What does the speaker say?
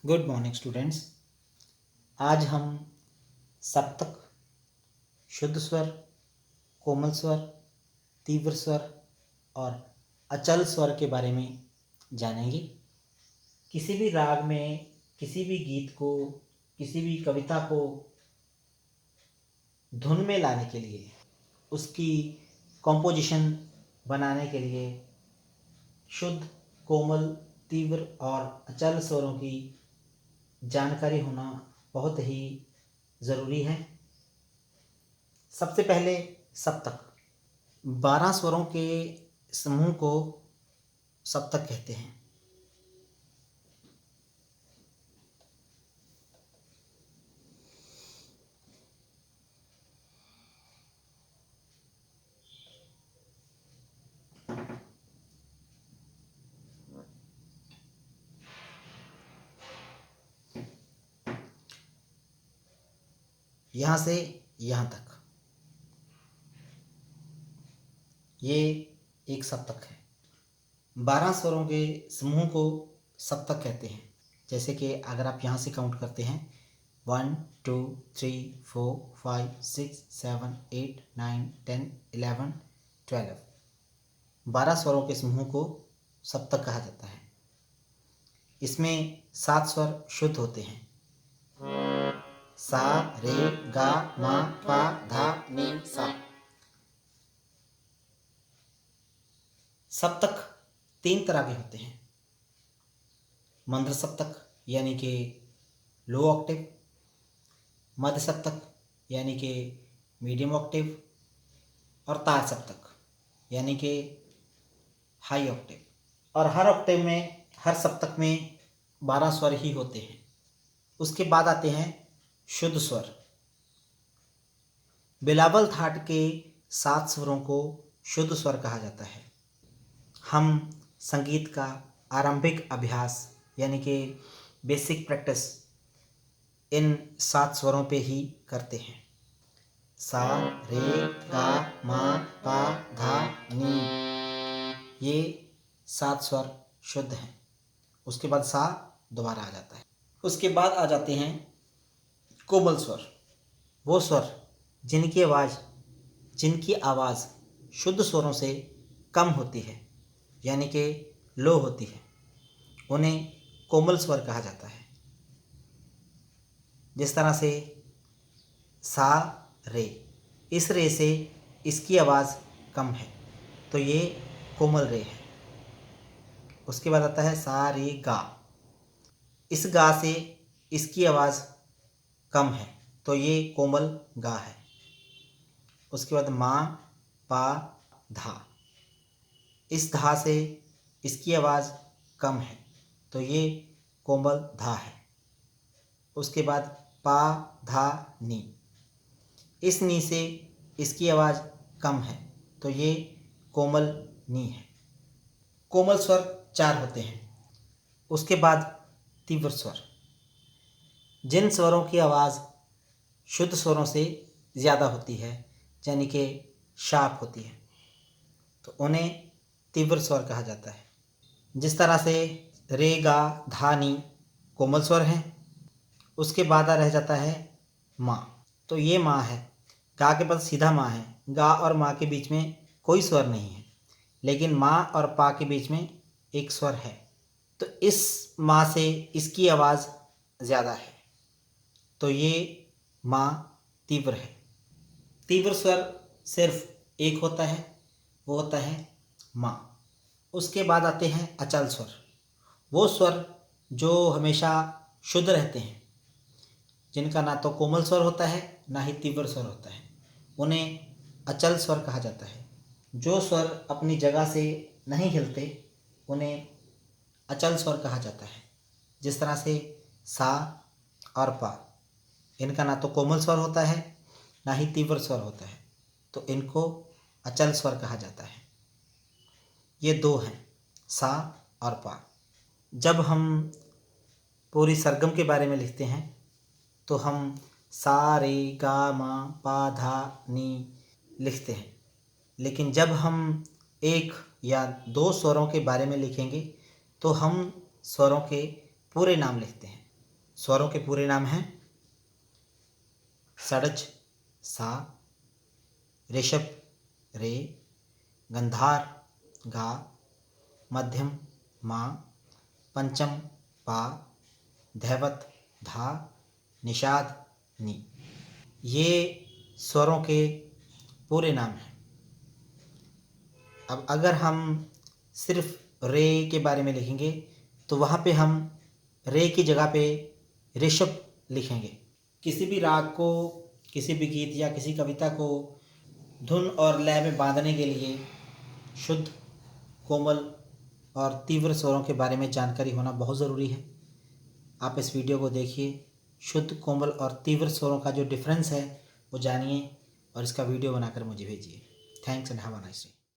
Good morning students. आज हम सप्तक, शुद्ध स्वर, कोमल स्वर, तीव्र स्वर और अचल स्वर के बारे में जानेंगे। किसी भी राग में किसी भी गीत को, किसी भी कविता को धुन में लाने के लिए, उसकी कॉम्पोजिशन बनाने के लिए शुद्ध, कोमल, तीव्र और अचल स्वरों की जानकारी होना बहुत ही ज़रूरी है। सबसे पहले सप्तक। 12 स्वरों के समूह को सप्तक कहते हैं। यहाँ से यहाँ तक ये एक सप्तक है। 12 स्वरों के समूह को सप्तक कहते हैं। जैसे कि अगर आप यहाँ से काउंट करते हैं 1 2 3 4 5 6 7 8 9 10 11 12, 12 स्वरों के समूह को सप्तक कहा जाता है। इसमें 7 स्वर शुद्ध होते हैं। सा, रे, गा, मा, पा, धा, नी, सा। सप्तक 3 तरह के होते हैं। मंद्र सप्तक यानी कि लो ऑक्टेव, मध्य सप्तक यानी कि मीडियम ऑक्टेव और तार सप्तक यानी कि हाई ऑक्टेव। और हर ऑक्टेव में, हर सप्तक में 12 स्वर ही होते हैं। उसके बाद आते हैं शुद्ध स्वर। बिलावल थाट के 7 स्वरों को शुद्ध स्वर कहा जाता है। हम संगीत का आरंभिक अभ्यास यानी कि बेसिक प्रैक्टिस इन 7 स्वरों पे ही करते हैं। सा, रे, गा, मा, पा, धा, नी, ये 7 स्वर शुद्ध हैं। उसके बाद सा दोबारा आ जाता है। उसके बाद आ जाते हैं कोमल स्वर। वो स्वर जिनकी आवाज़ शुद्ध स्वरों से कम होती है यानी कि लो होती है, उन्हें कोमल स्वर कहा जाता है। जिस तरह से सा, रे, इस रे से इसकी आवाज़ कम है तो ये कोमल रे है। उसके बाद आता है सा, रे, गा, इस गा से इसकी आवाज़ कम है तो ये कोमल गा है। उसके बाद मा, पा, धा, इस धा से इसकी आवाज़ कम है तो ये कोमल धा है। उसके बाद पा, धा, नी, इस नी से इसकी आवाज़ कम है तो ये कोमल नी है। कोमल स्वर 4 होते हैं। उसके बाद तीव्र स्वर। जिन स्वरों की आवाज़ शुद्ध स्वरों से ज़्यादा होती है यानी कि शार्प होती है तो उन्हें तीव्र स्वर कहा जाता है। जिस तरह से रे, गा, धा, नी कोमल स्वर हैं। उसके बाद रह जाता है माँ, तो ये माँ है। गा के बाद सीधा माँ है। गा और माँ के बीच में कोई स्वर नहीं है, लेकिन माँ और पा के बीच में एक स्वर है तो इस माँ से इसकी आवाज़ ज़्यादा है तो ये माँ तीव्र है। तीव्र स्वर सिर्फ एक होता है, वो होता है माँ। उसके बाद आते हैं अचल स्वर। वो स्वर जो हमेशा शुद्ध रहते हैं, जिनका ना तो कोमल स्वर होता है ना ही तीव्र स्वर होता है, उन्हें अचल स्वर कहा जाता है। जो स्वर अपनी जगह से नहीं हिलते उन्हें अचल स्वर कहा जाता है। जिस तरह से सा और पा, इनका ना तो कोमल स्वर होता है ना ही तीव्र स्वर होता है तो इनको अचल स्वर कहा जाता है। ये 2 हैं, सा और पा। जब हम पूरी सरगम के बारे में लिखते हैं तो हम सा, रे, गा, मा, पा, धा, नी लिखते हैं, लेकिन जब हम 1 या 2 स्वरों के बारे में लिखेंगे तो हम स्वरों के पूरे नाम लिखते हैं। स्वरों के पूरे नाम हैं षड्ज सा, ऋषभ रे, गंधार गा, मध्यम मा, पंचम पा, धैवत धा, निषाद नी। ये स्वरों के पूरे नाम हैं। अब अगर हम सिर्फ रे के बारे में लिखेंगे तो वहाँ पे हम रे की जगह पे ऋषभ लिखेंगे। किसी भी राग को, किसी भी गीत या किसी कविता को धुन और लय में बांधने के लिए शुद्ध, कोमल और तीव्र स्वरों के बारे में जानकारी होना बहुत ज़रूरी है। आप इस वीडियो को देखिए, शुद्ध, कोमल और तीव्र स्वरों का जो डिफरेंस है वो जानिए और इसका वीडियो बनाकर मुझे भेजिए। Thanks and have a nice day.